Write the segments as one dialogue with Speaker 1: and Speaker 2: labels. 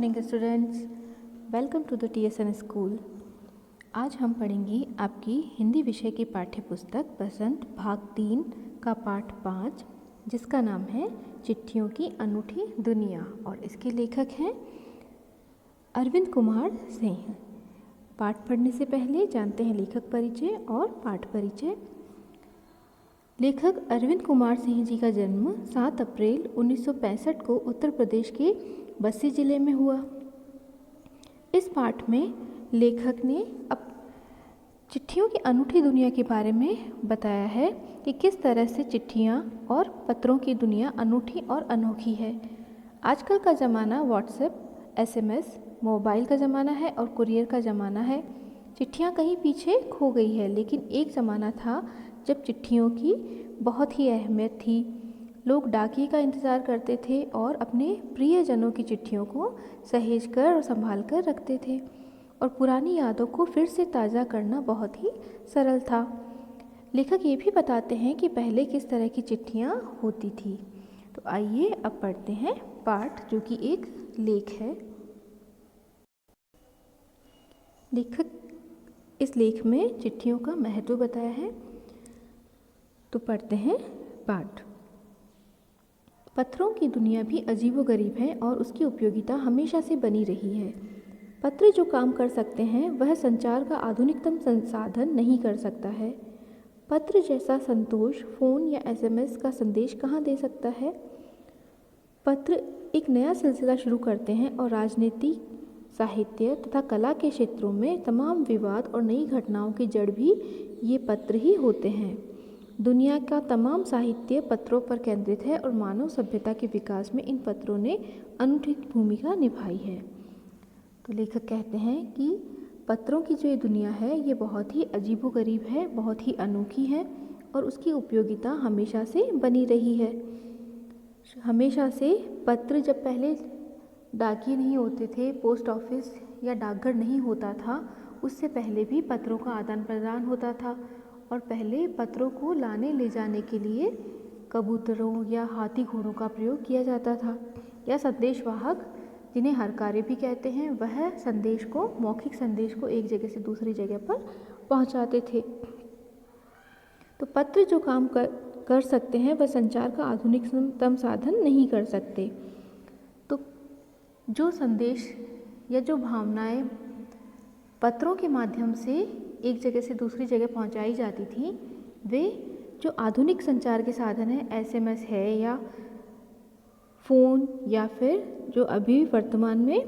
Speaker 1: Morning students, welcome to the TSN school. आज हम पढ़ेंगे आपकी हिंदी विषय की पाठ्य पुस्तक बसंत भाग 3 का पाठ 5, जिसका नाम है चिट्ठियों की अनूठी दुनिया और इसके लेखक हैं अरविंद कुमार सिंह। पाठ पढ़ने से पहले जानते हैं लेखक परिचय और पाठ परिचय। लेखक अरविंद कुमार सिंह जी का जन्म 7 अप्रैल 1965 को उत्तर प्रदेश के बस्सी जिले में हुआ। इस पाठ में लेखक ने अब चिट्ठियों की अनूठी दुनिया के बारे में बताया है कि किस तरह से चिट्ठियाँ और पत्रों की दुनिया अनूठी और अनोखी है। आजकल का ज़माना व्हाट्सएप, SMS, मोबाइल का ज़माना है और कुरियर का ज़माना है। चिट्ठियाँ कहीं पीछे खो गई है, लेकिन एक ज़माना था जब चिट्ठियों की बहुत ही अहमियत थी। लोग डाकिये का इंतज़ार करते थे और अपने प्रियजनों की चिट्ठियों को सहेज कर और संभाल कर रखते थे, और पुरानी यादों को फिर से ताज़ा करना बहुत ही सरल था। लेखक ये भी बताते हैं कि पहले किस तरह की चिट्ठियाँ होती थी। तो आइए अब पढ़ते हैं पाठ, जो कि एक लेख है। लेखक इस लेख में चिट्ठियों का महत्व बताया है। तो पढ़ते हैं पाठ। पत्रों की दुनिया भी अजीबोगरीब है और उसकी उपयोगिता हमेशा से बनी रही है। पत्र जो काम कर सकते हैं वह संचार का आधुनिकतम संसाधन नहीं कर सकता है। पत्र जैसा संतोष फ़ोन या SMS का संदेश कहाँ दे सकता है। पत्र एक नया सिलसिला शुरू करते हैं और राजनीति, साहित्य तथा कला के क्षेत्रों में तमाम विवाद और नई घटनाओं की जड़ भी ये पत्र ही होते हैं। दुनिया का तमाम साहित्य पत्रों पर केंद्रित है और मानव सभ्यता के विकास में इन पत्रों ने अनूठी भूमिका निभाई है। तो लेखक कहते हैं कि पत्रों की जो ये दुनिया है ये बहुत ही अजीबोगरीब है, बहुत ही अनोखी है और उसकी उपयोगिता हमेशा से बनी रही है। हमेशा से पत्र, जब पहले डाकिये नहीं होते थे, पोस्ट ऑफिस या डाकघर नहीं होता था, उससे पहले भी पत्रों का आदान प्रदान होता था। और पहले पत्रों को लाने ले जाने के लिए कबूतरों या हाथी घोड़ों का प्रयोग किया जाता था, या संदेशवाहक, जिन्हें हरकारे भी कहते हैं, वह संदेश को, मौखिक संदेश को एक जगह से दूसरी जगह पर पहुंचाते थे। तो पत्र जो काम कर सकते हैं वह संचार का आधुनिकतम साधन नहीं कर सकते। तो जो संदेश या जो भावनाएं पत्रों के माध्यम से एक जगह से दूसरी जगह पहुंचाई जाती थी, वे जो आधुनिक संचार के साधन हैं, SMS है या फ़ोन, या फिर जो अभी वर्तमान में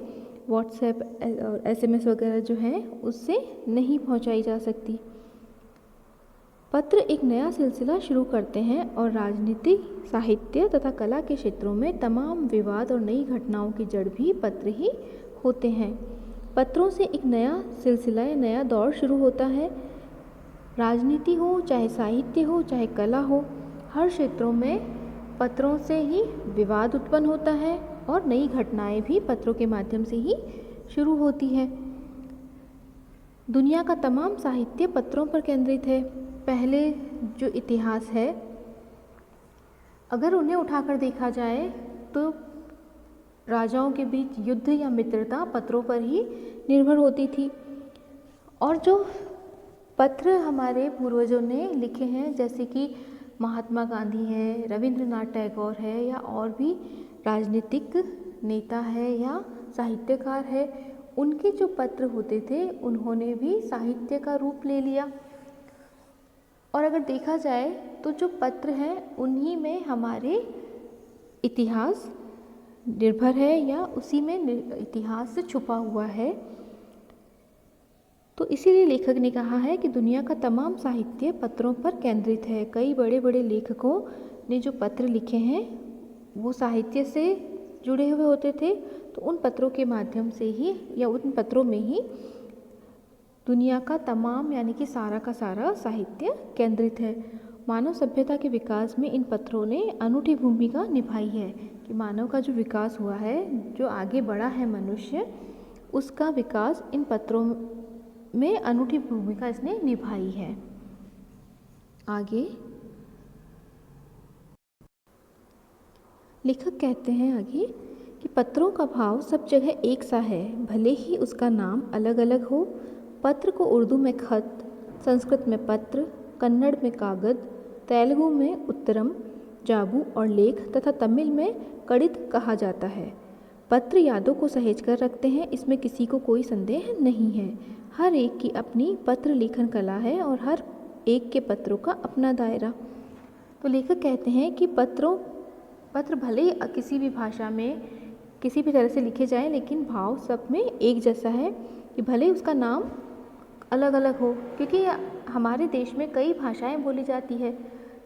Speaker 1: व्हाट्सएप और SMS वगैरह जो हैं, उससे नहीं पहुंचाई जा सकती। पत्र एक नया सिलसिला शुरू करते हैं और राजनीति, साहित्य तथा कला के क्षेत्रों में तमाम विवाद और नई घटनाओं की जड़ भी पत्र ही होते हैं। पत्रों से एक नया सिलसिला या नया दौर शुरू होता है। राजनीति हो, चाहे साहित्य हो, चाहे कला हो, हर क्षेत्रों में पत्रों से ही विवाद उत्पन्न होता है और नई घटनाएं भी पत्रों के माध्यम से ही शुरू होती है। दुनिया का तमाम साहित्य पत्रों पर केंद्रित है। पहले जो इतिहास है, अगर उन्हें उठाकर देखा जाए तो राजाओं के बीच युद्ध या मित्रता पत्रों पर ही निर्भर होती थी। और जो पत्र हमारे पूर्वजों ने लिखे हैं, जैसे कि महात्मा गांधी हैं, रविंद्रनाथ टैगोर है, या और भी राजनीतिक नेता है या साहित्यकार है, उनके जो पत्र होते थे उन्होंने भी साहित्य का रूप ले लिया। और अगर देखा जाए तो जो पत्र हैं उन्हीं में हमारे इतिहास निर्भर है, या उसी में इतिहास से छुपा हुआ है। तो इसीलिए लेखक ने कहा है कि दुनिया का तमाम साहित्य पत्रों पर केंद्रित है। कई बड़े बड़े लेखकों ने जो पत्र लिखे हैं वो साहित्य से जुड़े हुए होते थे, तो उन पत्रों के माध्यम से ही या उन पत्रों में ही दुनिया का तमाम, यानी कि सारा का सारा साहित्य केंद्रित है। मानव सभ्यता के विकास में इन पत्रों ने अनूठी भूमिका निभाई है कि मानव का जो विकास हुआ है, जो आगे बढ़ा है मनुष्य, उसका विकास इन पत्रों में अनूठी भूमिका इसने निभाई है। आगे लेखक कहते हैं आगे कि पत्रों का भाव सब जगह एक सा है, भले ही उसका नाम अलग अलग हो। पत्र को उर्दू में खत, संस्कृत में पत्र, कन्नड़ में कागद, तेलुगु में उत्तरम, जाबू और लेख तथा तमिल में कड़ित कहा जाता है। पत्र यादों को सहेज कर रखते हैं, इसमें किसी को कोई संदेह नहीं है। हर एक की अपनी पत्र लेखन कला है और हर एक के पत्रों का अपना दायरा। तो लेखक कहते हैं कि पत्र भले ही किसी भी भाषा में किसी भी तरह से लिखे जाएं, लेकिन भाव सब में एक जैसा है कि भले ही उसका नाम अलग अलग हो, क्योंकि हमारे देश में कई भाषाएं बोली जाती है,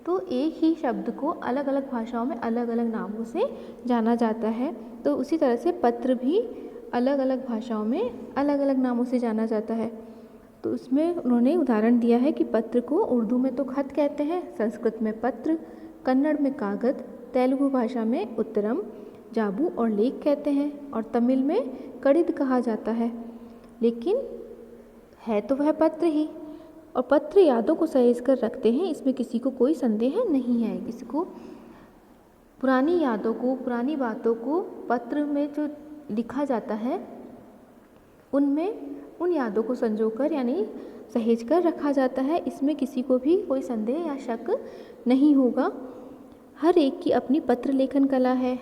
Speaker 1: तो एक ही शब्द को अलग अलग भाषाओं में अलग अलग नामों से जाना जाता है। तो उसी तरह से पत्र भी अलग अलग भाषाओं में अलग अलग नामों से जाना जाता है। तो उसमें उन्होंने उदाहरण दिया है कि पत्र को उर्दू में तो खत कहते हैं, संस्कृत में पत्र, कन्नड़ में कागद, तेलुगु भाषा में उत्तरम, जाबू और लेख कहते हैं और तमिल में कड़ित कहा जाता है। लेकिन है तो वह पत्र ही, और पत्र यादों को सहेज कर रखते हैं, इसमें किसी को कोई संदेह नहीं है। किसी को पुरानी यादों को, पुरानी बातों को पत्र में जो लिखा जाता है, उनमें उन यादों को संजोकर यानी सहेज कर रखा जाता है। इसमें किसी को भी कोई संदेह या शक नहीं होगा। हर एक की अपनी पत्र लेखन कला है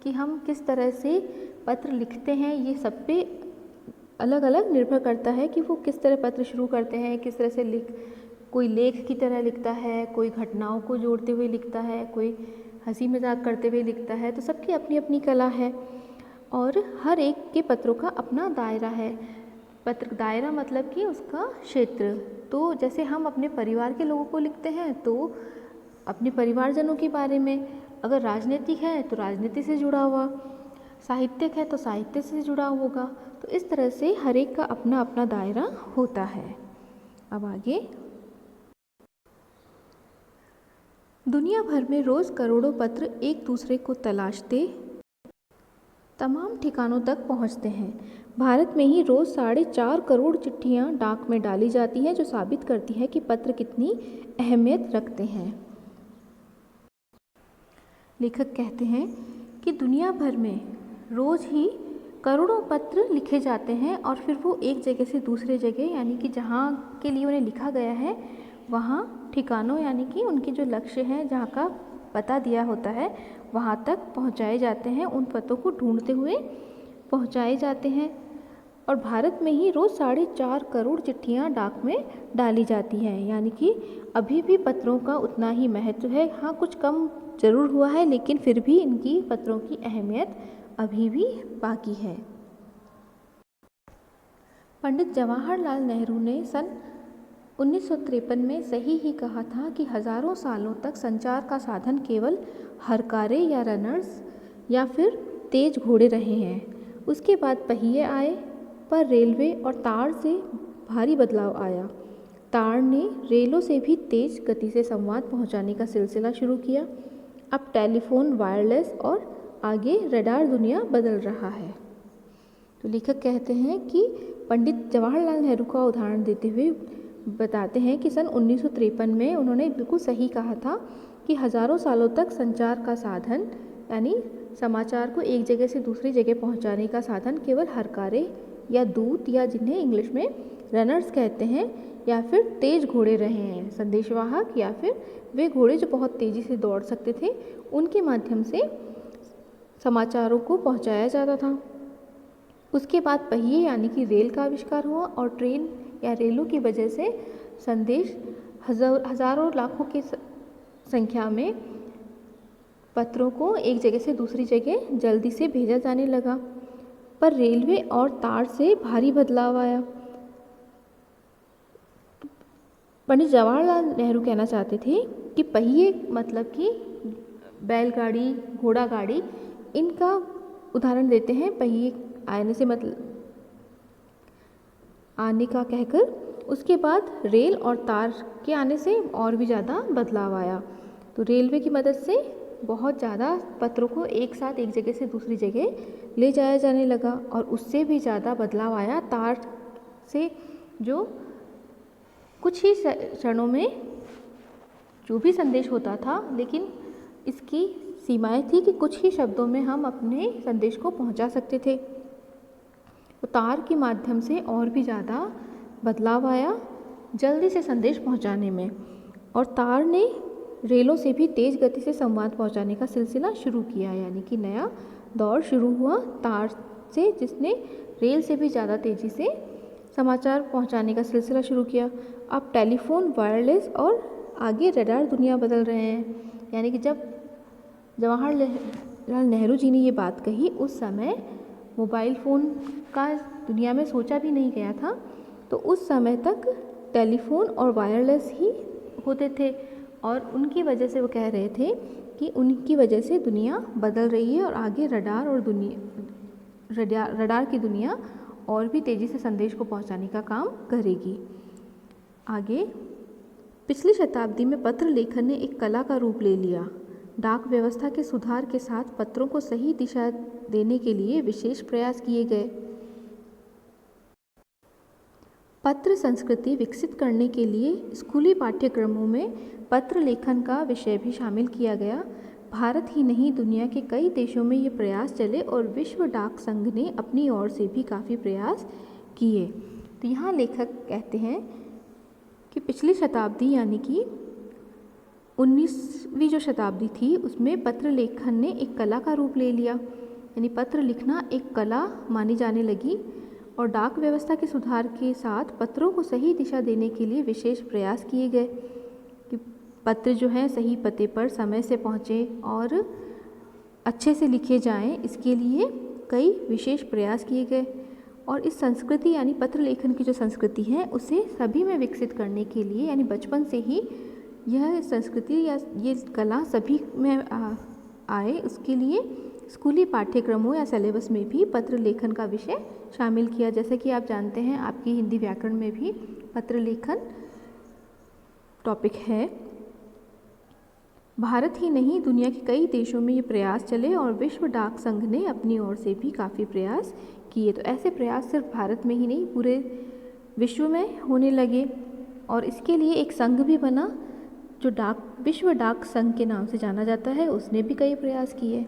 Speaker 1: कि हम किस तरह से पत्र लिखते हैं, ये सब पे अलग अलग निर्भर करता है कि वो किस तरह पत्र शुरू करते हैं, किस तरह से कोई लेख की तरह लिखता है, कोई घटनाओं को जोड़ते हुए लिखता है, कोई हंसी मजाक करते हुए लिखता है। तो सबकी अपनी अपनी कला है और हर एक के पत्रों का अपना दायरा है। पत्र दायरा मतलब कि उसका क्षेत्र। तो जैसे हम अपने परिवार के लोगों को लिखते हैं तो अपने परिवारजनों के बारे में, अगर राजनीतिक है तो राजनीति से जुड़ा हुआ, साहित्यिक है तो साहित्य से जुड़ा होगा। तो इस तरह से हर एक का अपना अपना दायरा होता है। अब आगे, दुनिया भर में रोज़ करोड़ों पत्र एक दूसरे को तलाशते तमाम ठिकानों तक पहुंचते हैं। भारत में ही रोज़ 4.5 करोड़ चिट्ठियां डाक में डाली जाती हैं, जो साबित करती है कि पत्र कितनी अहमियत रखते हैं। लेखक कहते हैं कि दुनिया भर में रोज़ ही करोड़ों पत्र लिखे जाते हैं और फिर वो एक जगह से दूसरे जगह, यानी कि जहाँ के लिए उन्हें लिखा गया है वहाँ ठिकानों, यानी कि उनके जो लक्ष्य हैं, जहाँ का पता दिया होता है, वहाँ तक पहुँचाए जाते हैं। उन पतों को ढूंढते हुए पहुँचाए जाते हैं। और भारत में ही रोज़ 4.5 करोड़ चिट्ठियाँ डाक में डाली जाती हैं, यानी कि अभी भी पत्रों का उतना ही महत्व है। हाँ, कुछ कम ज़रूर हुआ है, लेकिन फिर भी इनकी पत्रों की अहमियत अभी भी बाकी है। पंडित जवाहरलाल नेहरू ने सन 1953 में सही ही कहा था कि हज़ारों सालों तक संचार का साधन केवल हरकारे या रनर्स या फिर तेज घोड़े रहे हैं। उसके बाद पहिए आए, पर रेलवे और तार से भारी बदलाव आया। तार ने रेलों से भी तेज गति से संवाद पहुंचाने का सिलसिला शुरू किया। अब टेलीफोन, वायरलेस और आगे रडार दुनिया बदल रहा है। तो लेखक कहते हैं कि पंडित जवाहरलाल नेहरू का उदाहरण देते हुए बताते हैं कि सन 1953 में उन्होंने बिल्कुल सही कहा था कि हज़ारों सालों तक संचार का साधन, यानी समाचार को एक जगह से दूसरी जगह पहुंचाने का साधन केवल हरकारे या दूत, या जिन्हें इंग्लिश में रनर्स कहते हैं, या फिर तेज घोड़े रहे हैं, संदेशवाहक, या फिर वे घोड़े जो बहुत तेज़ी से दौड़ सकते थे, उनके माध्यम से समाचारों को पहुंचाया जाता था। उसके बाद पहिए यानी कि रेल का आविष्कार हुआ और ट्रेन या रेलों की वजह से संदेश हज़ारों लाखों की संख्या में पत्रों को एक जगह से दूसरी जगह जल्दी से भेजा जाने लगा। पर रेलवे और तार से भारी बदलाव आया। पंडित जवाहरलाल नेहरू कहना चाहते थे कि पहिए मतलब कि बैलगाड़ी, घोड़ा गाड़ी, इनका उदाहरण देते हैं। पहिए आने से मतलब आने का कहकर उसके बाद रेल और तार के आने से और भी ज़्यादा बदलाव आया। तो रेलवे की मदद से बहुत ज़्यादा पत्रों को एक साथ एक जगह से दूसरी जगह ले जाया जाने लगा और उससे भी ज़्यादा बदलाव आया तार से, जो कुछ ही क्षणों में जो भी संदेश होता था, लेकिन इसकी सीमाएं थी कि कुछ ही शब्दों में हम अपने संदेश को पहुंचा सकते थे। तो तार के माध्यम से और भी ज़्यादा बदलाव आया जल्दी से संदेश पहुंचाने में, और तार ने रेलों से भी तेज़ गति से संवाद पहुंचाने का सिलसिला शुरू किया, यानी कि नया दौर शुरू हुआ तार से, जिसने रेल से भी ज़्यादा तेज़ी से समाचार पहुंचाने का सिलसिला शुरू किया। अब टेलीफोन, वायरलेस और आगे रडार दुनिया बदल रहे हैं। यानी कि जब जवाहरलाल नेहरू जी ने ये बात कही, उस समय मोबाइल फ़ोन का दुनिया में सोचा भी नहीं गया था। तो उस समय तक टेलीफोन और वायरलेस ही होते थे, और उनकी वजह से वो कह रहे थे कि उनकी वजह से दुनिया बदल रही है और आगे रडार की दुनिया और भी तेज़ी से संदेश को पहुंचाने का काम करेगी। आगे पिछली शताब्दी में पत्र लेखन ने एक कला का रूप ले लिया। डाक व्यवस्था के सुधार के साथ पत्रों को सही दिशा देने के लिए विशेष प्रयास किए गए। पत्र संस्कृति विकसित करने के लिए स्कूली पाठ्यक्रमों में पत्र लेखन का विषय भी शामिल किया गया। भारत ही नहीं, दुनिया के कई देशों में ये प्रयास चले और विश्व डाक संघ ने अपनी ओर से भी काफ़ी प्रयास किए। तो यहाँ लेखक कहते हैं कि पिछली शताब्दी यानी कि 19वीं जो शताब्दी थी, उसमें पत्र लेखन ने एक कला का रूप ले लिया, यानी पत्र लिखना एक कला मानी जाने लगी, और डाक व्यवस्था के सुधार के साथ पत्रों को सही दिशा देने के लिए विशेष प्रयास किए गए कि पत्र जो हैं सही पते पर समय से पहुँचे और अच्छे से लिखे जाएं। इसके लिए कई विशेष प्रयास किए गए, और इस संस्कृति यानी पत्र लेखन की जो संस्कृति है उसे सभी में विकसित करने के लिए, यानी बचपन से ही यह संस्कृति या ये कला सभी में आए, उसके लिए स्कूली पाठ्यक्रमों या सिलेबस में भी पत्र लेखन का विषय शामिल किया। जैसे कि आप जानते हैं, आपकी हिंदी व्याकरण में भी पत्र लेखन टॉपिक है। भारत ही नहीं, दुनिया के कई देशों में ये प्रयास चले और विश्व डाक संघ ने अपनी ओर से भी काफ़ी प्रयास किए। तो ऐसे प्रयास सिर्फ भारत में ही नहीं, पूरे विश्व में होने लगे, और इसके लिए एक संघ भी बना जो विश्व डाक संघ के नाम से जाना जाता है। उसने भी कई प्रयास किए।